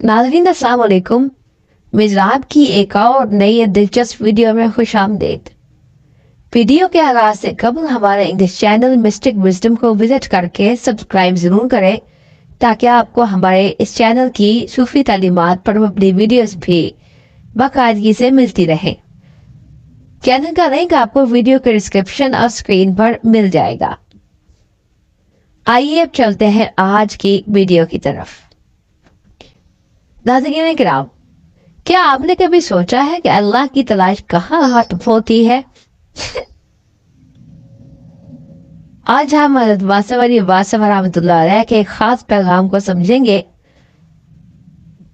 नाज़रीन अस्सलाम वालेकुम। मिज़राब की एक और नई दिलचस्प वीडियो में खुश आमदीद। वीडियो के आगाज से कबल हमारे इंग्लिश चैनल मिस्टिक विजडम को विजिट करके सब्सक्राइब जरूर करें ताकि आपको हमारे इस चैनल की सूफी तालीमात पर मबनी वीडियोस भी बाकायदगी से मिलती रहे। चैनल का लिंक आपको वीडियो के डिस्क्रिप्शन और स्क्रीन पर मिल जाएगा। आइए अब चलते हैं आज की वीडियो की तरफ। नाज़रीन किराम, क्या आपने कभी सोचा है कि अल्लाह की तलाश कहाँ होती है? आज हम हज़रत वासिफ़ रहमतुल्लाह अलैह के एक खास पैगाम को समझेंगे।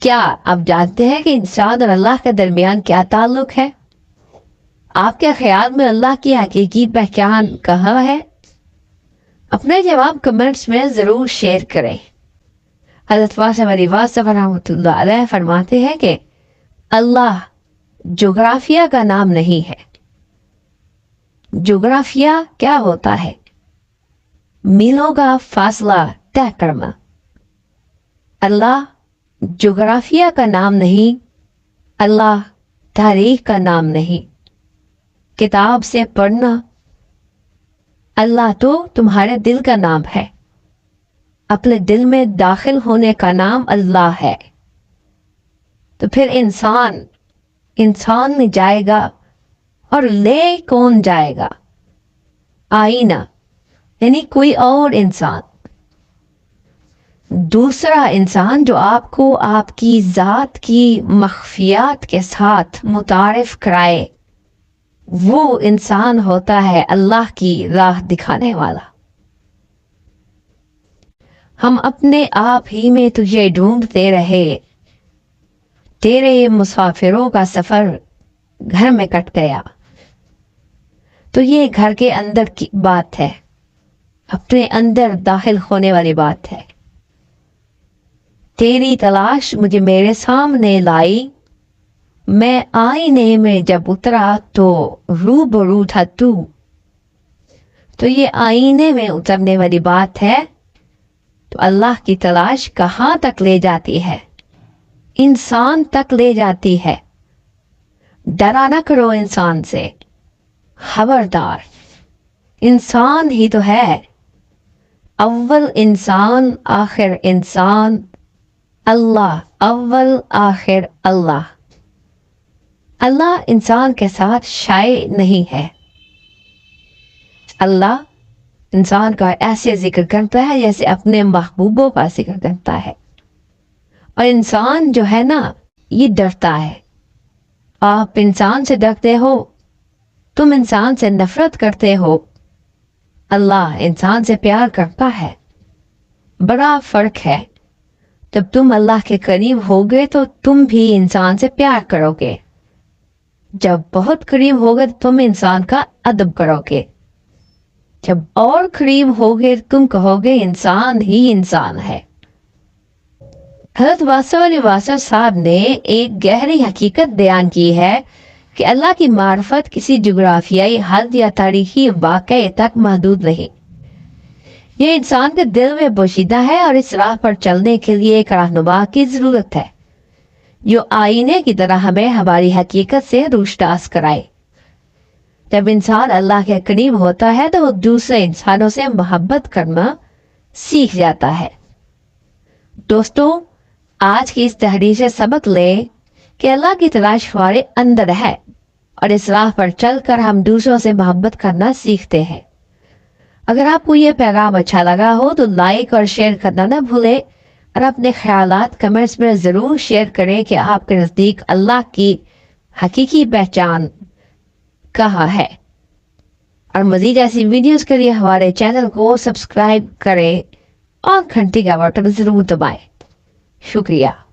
क्या आप जानते हैं कि इंसान और अल्लाह के दरमियान क्या ताल्लुक है? आपके ख्याल में अल्लाह की हकीकी पहचान कहाँ है? अपने जवाब कमेंट्स में जरूर शेयर करें। हज़रत वासिफ़ रहमतुल्लाह अलैह फरमाते हैं कि अल्लाह जोग्राफिया का नाम नहीं है। जोग्राफिया क्या होता है? मीलों का फासला तय करना। अल्लाह जोग्राफिया का नाम नहीं, अल्लाह तारीख का नाम नहीं। किताब से पढ़ना, अल्लाह तो तुम्हारे दिल का नाम है। अपने दिल में दाखिल होने का नाम अल्लाह है। तो फिर इंसान में जाएगा और ले कौन जाएगा? आईना यानी कोई और इंसान, दूसरा इंसान जो आपको आपकी जात की मख्फियात के साथ मुतारिफ कराए, वो इंसान होता है अल्लाह की राह दिखाने वाला। हम अपने आप ही में तुझे ढूंढते रहे, तेरे मुसाफिरों का सफर घर में कट गया। तो ये घर के अंदर की बात है, अपने अंदर दाखिल होने वाली बात है। तेरी तलाश मुझे मेरे सामने लाई, मैं आईने में जब उतरा तो रूबरू था तू। तो ये आईने में उतरने वाली बात है। तो अल्लाह की तलाश कहाँ तक ले जाती है? इंसान तक ले जाती है। डरा ना करो इंसान से, खबरदार, इंसान ही तो है। अव्वल इंसान आखिर इंसान, अल्लाह अव्वल आखिर अल्लाह। अल्लाह इंसान के साथ शाये नहीं है। अल्लाह इंसान का ऐसे जिक्र करता है जैसे अपने महबूबों का जिक्र करता है। और इंसान जो है ना, ये डरता है। आप इंसान से डरते हो, तुम इंसान से नफरत करते हो। अल्लाह इंसान से प्यार करता है। बड़ा फर्क है। जब तुम अल्लाह के करीब होगे तो तुम भी इंसान से प्यार करोगे। जब बहुत करीब होगे तो तुम इंसान का अदब करोगे। जब और करीब होगे तुम कहोगे इंसान ही इंसान है। हज़रत वासिफ़ साहब ने एक गहरी हकीकत बयान की है कि अल्लाह की मार्फत किसी जुग्राफियाई हद या तारीखी वाक़े तक महदूद नहीं। ये इंसान के दिल में पोशीदा है और इस राह पर चलने के लिए एक रहनुमा की जरूरत है जो आईने की तरह हमें हमारी हकीकत से रोशनास कराए। जब इंसान अल्लाह के करीब होता है तो वो दूसरे इंसानों से मोहब्बत करना सीख जाता है। दोस्तों, आज की इस तहरीर से सबक ले कि अल्लाह की तलाश हमारे अंदर है और इस राह पर चलकर हम दूसरों से मोहब्बत करना सीखते हैं। अगर आपको ये पैगाम अच्छा लगा हो तो लाइक और शेयर करना ना भूले और अपने ख्यालात कमेंट्स में ज़रूर शेयर करें कि आपके नज़दीक अल्लाह की हकीकी पहचान कहाँ है। और मज़ीद ऐसी वीडियोस के लिए हमारे चैनल को सब्सक्राइब करें और घंटी का बटन ज़रूर दबाएं। शुक्रिया।